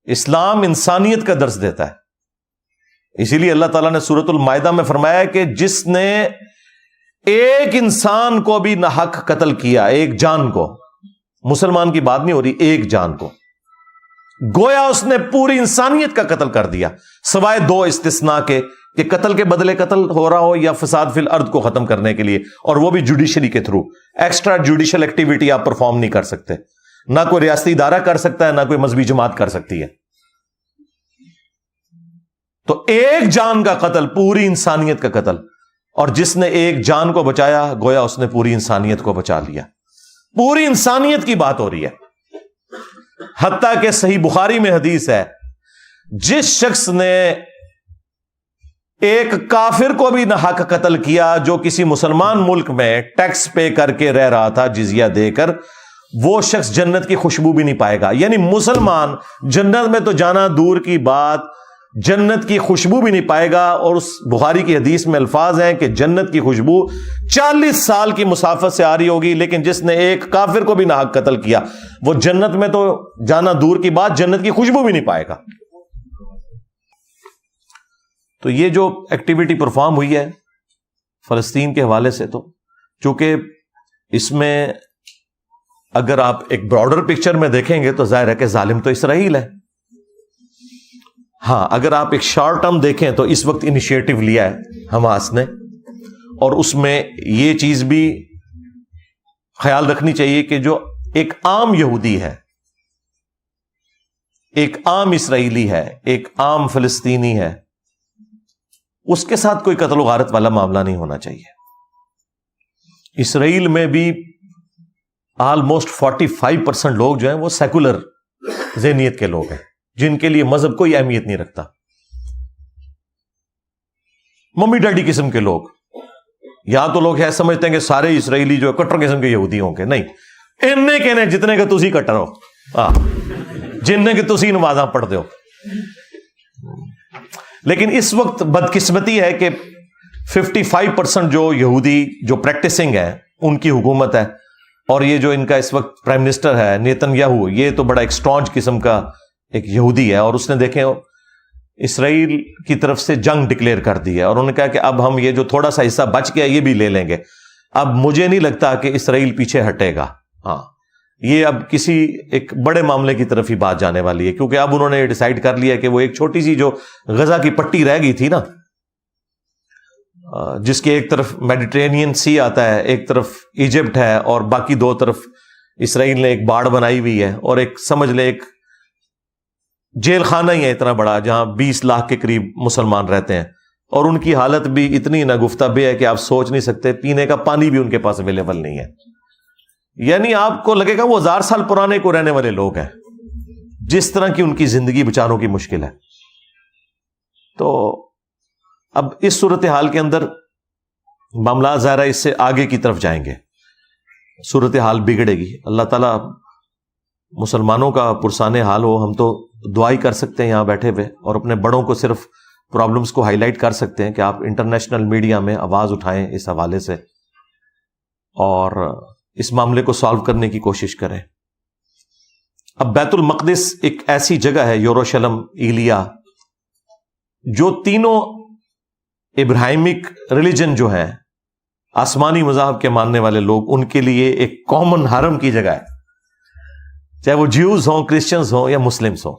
اسلام انسانیت کا درس دیتا ہے. اسی لیے اللہ تعالیٰ نے سورۃ المائدہ میں فرمایا کہ جس نے ایک انسان کو بھی نہ حق قتل کیا، ایک جان کو، مسلمان کی بات نہیں ہو رہی، ایک جان کو، گویا اس نے پوری انسانیت کا قتل کر دیا، سوائے دو استثناء کے کہ قتل کے بدلے قتل ہو رہا ہو یا فساد فی الارض کو ختم کرنے کے لیے، اور وہ بھی جوڈیشری کے تھرو. ایکسٹرا جوڈیشل ایکٹیویٹی آپ پرفارم نہیں کر سکتے، نہ کوئی ریاستی ادارہ کر سکتا ہے، نہ کوئی مذہبی جماعت کر سکتی ہے. تو ایک جان کا قتل، پوری انسانیت کا قتل، اور جس نے ایک جان کو بچایا گویا اس نے پوری انسانیت کو بچا لیا. پوری انسانیت کی بات ہو رہی ہے. حتیٰ کہ صحیح بخاری میں حدیث ہے، جس شخص نے ایک کافر کو بھی نہ حق قتل کیا جو کسی مسلمان ملک میں ٹیکس پے کر کے رہ رہا تھا، جزیہ دے کر، وہ شخص جنت کی خوشبو بھی نہیں پائے گا. یعنی مسلمان جنت میں تو جانا دور کی بات، جنت کی خوشبو بھی نہیں پائے گا. اور اس بخاری کی حدیث میں الفاظ ہیں کہ جنت کی خوشبو 40 سال کی مسافت سے آ رہی ہوگی، لیکن جس نے ایک کافر کو بھی نہ حق قتل کیا وہ جنت میں تو جانا دور کی بات، جنت کی خوشبو بھی نہیں پائے گا. تو یہ جو ایکٹیویٹی پرفارم ہوئی ہے فلسطین کے حوالے سے، تو چونکہ اس میں اگر آپ ایک براڈر پکچر میں دیکھیں گے تو ظاہر ہے کہ ظالم تو اسرائیل ہے. ہاں، اگر آپ ایک شارٹ ٹرم دیکھیں تو اس وقت انیشیٹو لیا ہے حماس نے، اور اس میں یہ چیز بھی خیال رکھنی چاہیے کہ جو ایک عام یہودی ہے، ایک عام اسرائیلی ہے، ایک عام فلسطینی ہے، اس کے ساتھ کوئی قتل و غارت والا معاملہ نہیں ہونا چاہیے. اسرائیل میں بھی آلموسٹ 45% لوگ جو ہیں وہ سیکولر ذہنیت کے لوگ ہیں، جن کے لیے مذہب کوئی اہمیت نہیں رکھتا، ممی ڈیڈی قسم کے لوگ. یا تو لوگ ایسا سمجھتے ہیں کہ سارے اسرائیلی جو کٹر قسم کے یہودی ہوں گے. نہیں، انہیں کہنے جتنے کہ تسی کٹر ہو، جنہیں کہ تسی نمازاں پڑھتے ہو. لیکن اس وقت بدقسمتی ہے کہ 55% جو یہودی جو پریکٹسنگ ہے ان کی حکومت ہے، اور یہ جو ان کا اس وقت پرائم منسٹر ہے نیتن یاہو، یہ تو بڑا ایک اسٹرانج قسم کا ایک یہودی ہے، اور اس نے دیکھیں اسرائیل کی طرف سے جنگ ڈکلیئر کر دی ہے، اور انہوں نے کہا کہ اب ہم یہ جو تھوڑا سا حصہ بچ گیا یہ بھی لے لیں گے. اب مجھے نہیں لگتا کہ اسرائیل پیچھے ہٹے گا. ہاں، یہ اب کسی ایک بڑے معاملے کی طرف ہی بات جانے والی ہے، کیونکہ اب انہوں نے ڈیسائیڈ کر لیا کہ وہ ایک چھوٹی سی جو غزہ کی پٹی رہ گئی تھی نا، جس کے ایک طرف میڈیٹرینین سی آتا ہے، ایک طرف ایجپٹ ہے، اور باقی دو طرف اسرائیل نے ایک باڑ بنائی ہوئی ہے، اور ایک سمجھ لے ایک جیل خانہ ہی ہے اتنا بڑا، جہاں 20 لاکھ کے قریب مسلمان رہتے ہیں، اور ان کی حالت بھی اتنی ناگفتہ بے ہے کہ آپ سوچ نہیں سکتے، پینے کا پانی بھی ان کے پاس اویلیبل نہیں ہے. یعنی آپ کو لگے گا وہ 1000 سال پرانے کو رہنے والے لوگ ہیں، جس طرح کی ان کی زندگی بچاروں کی مشکل ہے. تو اب اس صورتحال کے اندر معاملات ظاہر ہے اس سے آگے کی طرف جائیں گے، صورتحال بگڑے گی. اللہ تعالیٰ مسلمانوں کا پرسان حال ہو. ہم تو دعائی کر سکتے ہیں یہاں بیٹھے ہوئے، اور اپنے بڑوں کو صرف پرابلمز کو ہائی لائٹ کر سکتے ہیں کہ آپ انٹرنیشنل میڈیا میں آواز اٹھائیں اس حوالے سے، اور اس معاملے کو سالو کرنے کی کوشش کریں. اب بیت المقدس ایک ایسی جگہ ہے، یروشلم، ایلیا، جو تینوں ابراہیمک ریلیجن جو ہیں، آسمانی مذاہب کے ماننے والے لوگ، ان کے لیے ایک کامن حرم کی جگہ ہے، چاہے وہ جیوز ہوں، کرسچنز ہوں یا مسلمز ہوں،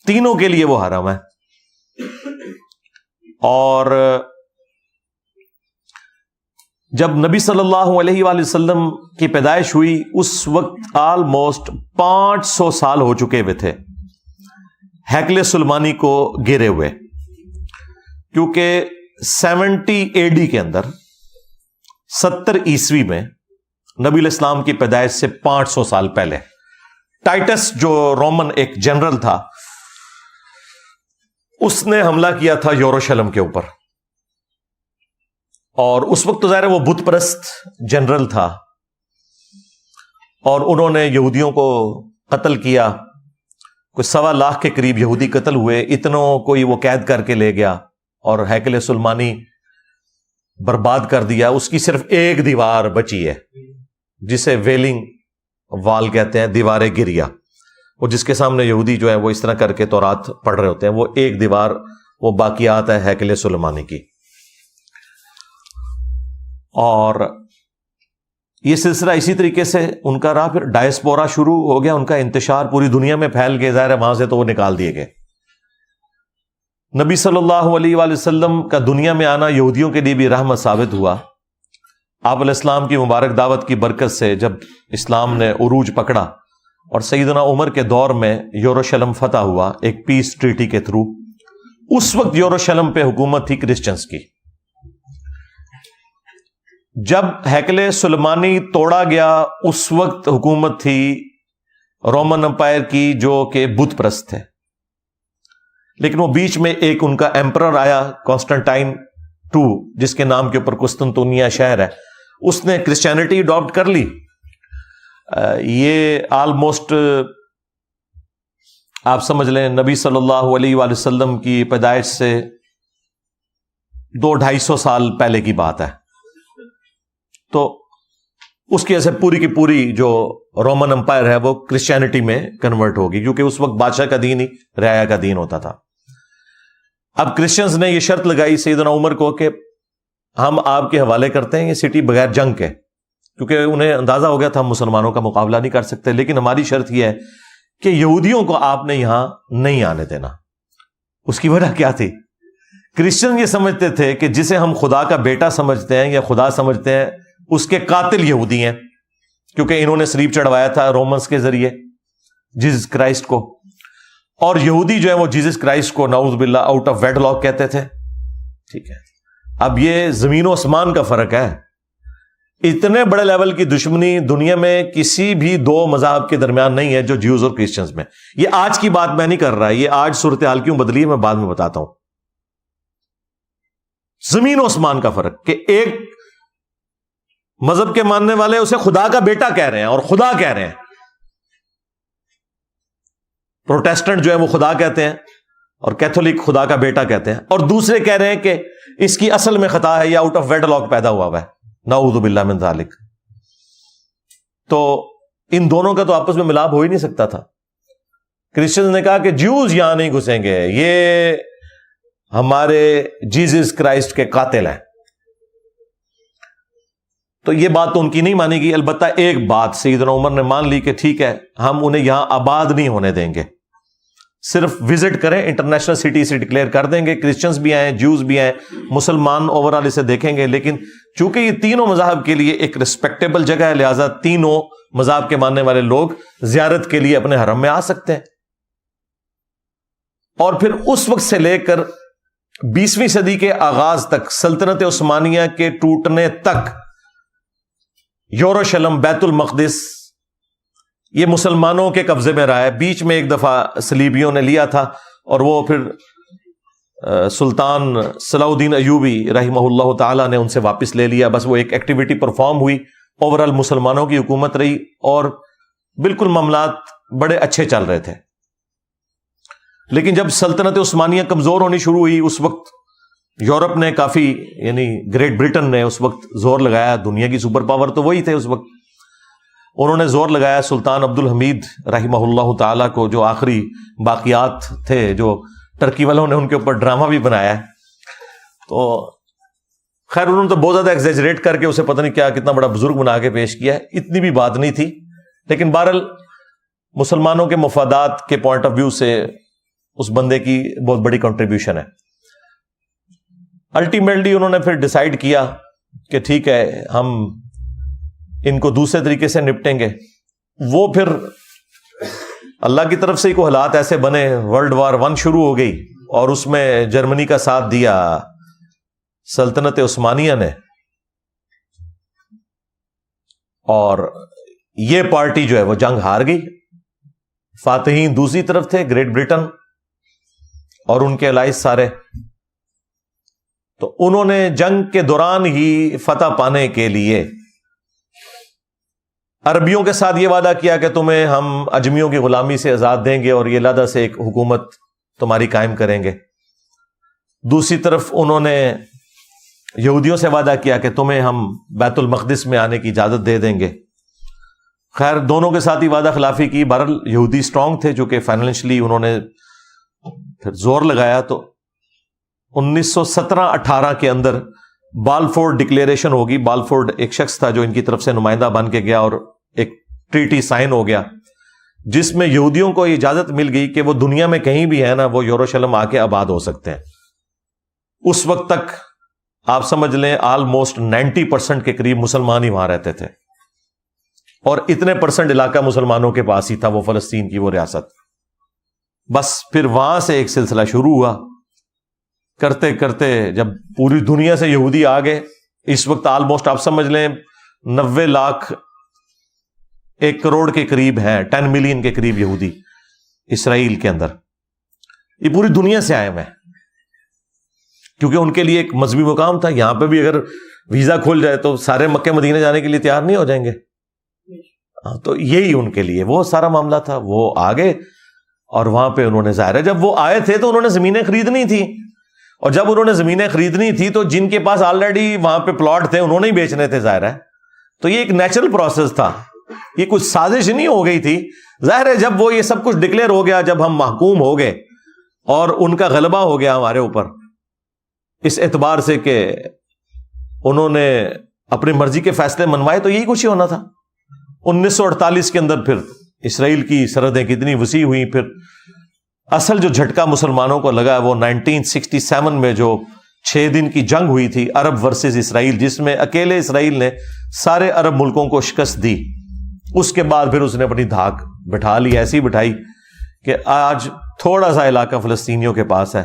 تینوں کے لیے وہ حرم ہے. اور جب نبی صلی اللہ علیہ وآلہ وسلم کی پیدائش ہوئی اس وقت آلموسٹ 500 سال ہو چکے ہوئے تھے ہیکل سلیمانی کو گرے ہوئے، کیونکہ 70 AD کے اندر 70 عیسوی میں نبی علیہ السلام کی پیدائش سے 500 سال پہلے ٹائٹس جو رومن ایک جنرل تھا، اس نے حملہ کیا تھا یروشلم کے اوپر. اور اس وقت تو ظاہر ہے وہ بت پرست جنرل تھا، اور انہوں نے یہودیوں کو قتل کیا. کوئی 1.25 لاکھ کے قریب یہودی قتل ہوئے. اتنوں کوئی وہ قید کر کے لے گیا اور ہیکل سلیمانی برباد کر دیا. اس کی صرف ایک دیوار بچی ہے جسے ویلنگ وال کہتے ہیں، دیوار گریا. وہ جس کے سامنے یہودی جو ہے وہ اس طرح کر کے تورات پڑھ رہے ہوتے ہیں، وہ ایک دیوار وہ باقیات ہے ہیکل سلیمانی کی. اور یہ سلسلہ اسی طریقے سے ان کا رہا. پھر ڈائسپورا شروع ہو گیا، ان کا انتشار پوری دنیا میں پھیل گئے، ظاہر ہے وہاں سے تو وہ نکال دیے گئے. نبی صلی اللہ علیہ وآلہ وسلم کا دنیا میں آنا یہودیوں کے لیے بھی رحمت ثابت ہوا. آپ علیہ السلام کی مبارک دعوت کی برکت سے جب اسلام نے عروج پکڑا اور سیدنا عمر کے دور میں یروشلم فتح ہوا ایک پیس ٹریٹی کے تھرو، اس وقت یروشلم پہ حکومت تھی کرسچنز کی. جب ہیکل سلیمانی توڑا گیا اس وقت حکومت تھی رومن امپائر کی جو کہ بت پرست تھے. لیکن وہ بیچ میں ایک ان کا ایمپرر آیا کانسٹنٹائن II، جس کے نام کے اوپر قسطنطنیہ شہر ہے، اس نے کرسچینٹی اڈاپٹ کر لی. یہ آلموسٹ آپ سمجھ لیں نبی صلی اللہ علیہ وآلہ وسلم کی پیدائش سے 200-250 سال پہلے کی بات ہے. تو اس کی ایسے پوری کی پوری جو رومن امپائر ہے وہ کرسچینٹی میں کنورٹ ہوگی، کیونکہ اس وقت بادشاہ کا دین ہی رعایا کا دین ہوتا تھا. اب کرسچنز نے یہ شرط لگائی سیدنا عمر کو کہ ہم آپ کے حوالے کرتے ہیں یہ سٹی بغیر جنگ کے، کیونکہ انہیں اندازہ ہو گیا تھا ہم مسلمانوں کا مقابلہ نہیں کر سکتے، لیکن ہماری شرط یہ ہے کہ یہودیوں کو آپ نے یہاں نہیں آنے دینا. اس کی وجہ کیا تھی؟ کرسچن یہ سمجھتے تھے کہ جسے ہم خدا کا بیٹا سمجھتے ہیں یا خدا سمجھتے ہیں، اس کے قاتل یہودی ہیں، کیونکہ انہوں نے صلیب چڑھوایا تھا رومنس کے ذریعے جیسس کرائسٹ کو. اور یہودی جو ہے وہ جیسس کرائسٹ کو نعوذ باللہ آؤٹ آف ویڈ لاک کہتے تھے. ٹھیک ہے، اب یہ زمین و آسمان کا فرق ہے. اتنے بڑے لیول کی دشمنی دنیا میں کسی بھی دو مذاہب کے درمیان نہیں ہے جو جیوز اور کرسچنز میں. یہ آج کی بات میں نہیں کر رہا، یہ آج صورتحال کیوں بدلی ہے میں بعد میں بتاتا ہوں. زمین و آسمان کا فرق کہ ایک مذہب کے ماننے والے اسے خدا کا بیٹا کہہ رہے ہیں اور خدا کہہ رہے ہیں، پروٹیسٹنٹ جو ہے وہ خدا کہتے ہیں اور کیتھولک خدا کا بیٹا کہتے ہیں، اور دوسرے کہہ رہے ہیں کہ اس کی اصل میں خطا ہے، یہ آؤٹ آف ویڈ لاک پیدا ہوا ہے، نعوذ باللہ من ذالک. تو ان دونوں کا تو آپس میں ملاپ ہو ہی نہیں سکتا تھا. کرسچنز نے کہا کہ جیوز یہاں نہیں گھسیں گے، یہ ہمارے جیسس کرائسٹ کے قاتل ہیں. تو یہ بات تو ان کی نہیں مانی گئی. البتہ ایک بات سیدنا عمر نے مان لی کہ ٹھیک ہے ہم انہیں یہاں آباد نہیں ہونے دیں گے، صرف وزٹ کریں، انٹرنیشنل سٹی سے ڈکلیئر کر دیں گے، کرسچنز بھی آئیں، جیوز بھی آئیں، مسلمان اوورال اسے دیکھیں گے. لیکن چونکہ یہ تینوں مذاہب کے لیے ایک ریسپیکٹیبل جگہ ہے، لہٰذا تینوں مذاہب کے ماننے والے لوگ زیارت کے لیے اپنے حرم میں آ سکتے ہیں. اور پھر اس وقت سے لے کر 20ویں صدی کے آغاز تک، سلطنت عثمانیہ کے ٹوٹنے تک، یروشلم، بیت المقدس یہ مسلمانوں کے قبضے میں رہا ہے. بیچ میں ایک دفعہ صلیبیوں نے لیا تھا اور وہ پھر سلطان صلاح الدین ایوبی رحمہ اللہ تعالی نے ان سے واپس لے لیا. بس وہ ایک ایکٹیویٹی پرفارم ہوئی، اوورال مسلمانوں کی حکومت رہی اور بالکل معاملات بڑے اچھے چل رہے تھے. لیکن جب سلطنت عثمانیہ کمزور ہونی شروع ہوئی اس وقت یورپ نے کافی، یعنی گریٹ برٹن نے اس وقت زور لگایا، دنیا کی سپر پاور تو وہی تھے اس وقت، انہوں نے زور لگایا سلطان عبد الحمید رحمہ اللہ تعالیٰ کو، جو آخری باقیات تھے، جو ٹرکی والوں نے ان کے اوپر ڈرامہ بھی بنایا ہے. تو خیر انہوں نے تو بہت زیادہ ایگزیجریٹ کر کے اسے پتہ نہیں کیا کتنا بڑا بزرگ بنا کے پیش کیا ہے، اتنی بھی بات نہیں تھی. لیکن بہرحال مسلمانوں کے مفادات کے پوائنٹ آف ویو سے اس بندے کی بہت بڑی کنٹریبیوشن ہے. الٹیمیٹلی انہوں نے پھر ڈیسائیڈ کیا کہ ٹھیک ہے ہم ان کو دوسرے طریقے سے نپٹیں گے. وہ پھر اللہ کی طرف سے ہی کوئی حالات ایسے بنے، ورلڈ وار 1 شروع ہو گئی اور اس میں جرمنی کا ساتھ دیا سلطنت عثمانیہ نے، اور یہ پارٹی جو ہے وہ جنگ ہار گئی. فاتحین دوسری طرف تھے، گریٹ برٹن اور ان کے الائز سارے. تو انہوں نے جنگ کے دوران ہی فتح پانے کے لیے عربیوں کے ساتھ یہ وعدہ کیا کہ تمہیں ہم اجمیوں کی غلامی سے آزاد دیں گے اور یہ علیحدہ سے ایک حکومت تمہاری قائم کریں گے. دوسری طرف انہوں نے یہودیوں سے وعدہ کیا کہ تمہیں ہم بیت المقدس میں آنے کی اجازت دے دیں گے. خیر دونوں کے ساتھ ہی وعدہ خلافی کی. بہرحال یہودی اسٹرانگ تھے چونکہ فائنینشلی انہوں نے پھر زور لگایا. تو 1917-18 کے اندر بالفورڈ ڈکلیریشن ہوگی. بالفورڈ ایک شخص تھا جو ان کی طرف سے نمائندہ بن کے گیا اور ایک ٹریٹی سائن ہو گیا جس میں یہودیوں کو اجازت مل گئی کہ وہ دنیا میں کہیں بھی ہے نا وہ یروشلم آ کے آباد ہو سکتے ہیں. اس وقت تک آپ سمجھ لیں آلموسٹ 90% کے قریب مسلمان ہی وہاں رہتے تھے اور اتنے پرسنٹ علاقہ مسلمانوں کے پاس ہی تھا وہ فلسطین کی وہ ریاست. بس پھر وہاں سے ایک سلسلہ شروع ہوا کرتے کرتے جب پوری دنیا سے یہودی آ گئے. اس وقت آلموسٹ آپ سمجھ لیں 90 لاکھ 1 کروڑ کے قریب ہیں, 10 ملین کے قریب یہودی اسرائیل کے اندر. یہ پوری دنیا سے آئے ہوئے ہیں کیونکہ ان کے لیے ایک مذہبی مقام تھا. یہاں پہ بھی اگر ویزا کھل جائے تو سارے مکہ مدینہ جانے کے لیے تیار نہیں ہو جائیں گے. تو یہی ان کے لیے وہ سارا معاملہ تھا. وہ آگے اور وہاں پہ انہوں نے ظاہر ہے جب وہ آئے تھے تو انہوں نے زمینیں خریدنی تھی اور جب انہوں نے زمینیں خریدنی تھی تو جن کے پاس آلریڈی وہاں پہ پلاٹ تھے انہوں نے ہی بیچنے تھے ظاہر ہے. تو یہ ایک نیچرل پروسیس تھا, یہ کچھ سازش نہیں ہو گئی تھی. ظاہر ہے جب وہ یہ سب کچھ ڈکلیئر ہو گیا, جب ہم محکوم ہو گئے اور ان کا غلبہ ہو گیا ہمارے اوپر اس اعتبار سے کہ انہوں نے اپنی مرضی کے فیصلے منوائے, تو یہی کچھ ہی ہونا تھا. 1948 کے اندر پھر اسرائیل کی سرحدیں کتنی وسیع ہوئیں. پھر اصل جو جھٹکا مسلمانوں کو لگا وہ 1967 میں جو 6 دن کی جنگ ہوئی تھی عرب ورسز اسرائیل, جس میں اکیلے اسرائیل نے سارے عرب ملکوں کو شکست دی. اس کے بعد پھر اس نے اپنی دھاک بٹھا لی, ایسی بٹھائی کہ آج تھوڑا سا علاقہ فلسطینیوں کے پاس ہے.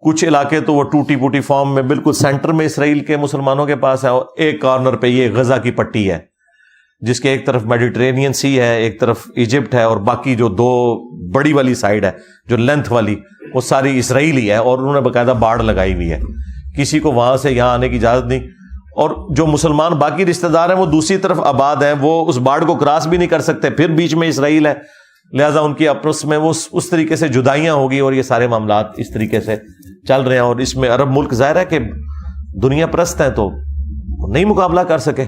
کچھ علاقے تو وہ ٹوٹی پوٹی فارم میں بالکل سینٹر میں اسرائیل کے مسلمانوں کے پاس ہے, اور ایک کارنر پہ یہ غزہ کی پٹی ہے جس کے ایک طرف میڈیٹرینین سی ہے, ایک طرف ایجپٹ ہے, اور باقی جو 2 بڑی والی سائڈ ہے جو لینتھ والی وہ ساری اسرائیلی ہے. اور انہوں نے باقاعدہ باڑ لگائی ہوئی ہے, کسی کو وہاں سے یہاں آنے کی اجازت نہیں. اور جو مسلمان باقی رشتہ دار ہیں وہ دوسری طرف آباد ہیں, وہ اس باڑ کو کراس بھی نہیں کر سکتے, پھر بیچ میں اسرائیل ہے, لہٰذا ان کی آپس میں وہ اس طریقے سے جدائیاں ہوگی اور یہ سارے معاملات اس طریقے سے چل رہے ہیں. اور اس میں عرب ملک ظاہر ہے کہ دنیا پرست ہیں تو نہیں مقابلہ کر سکے.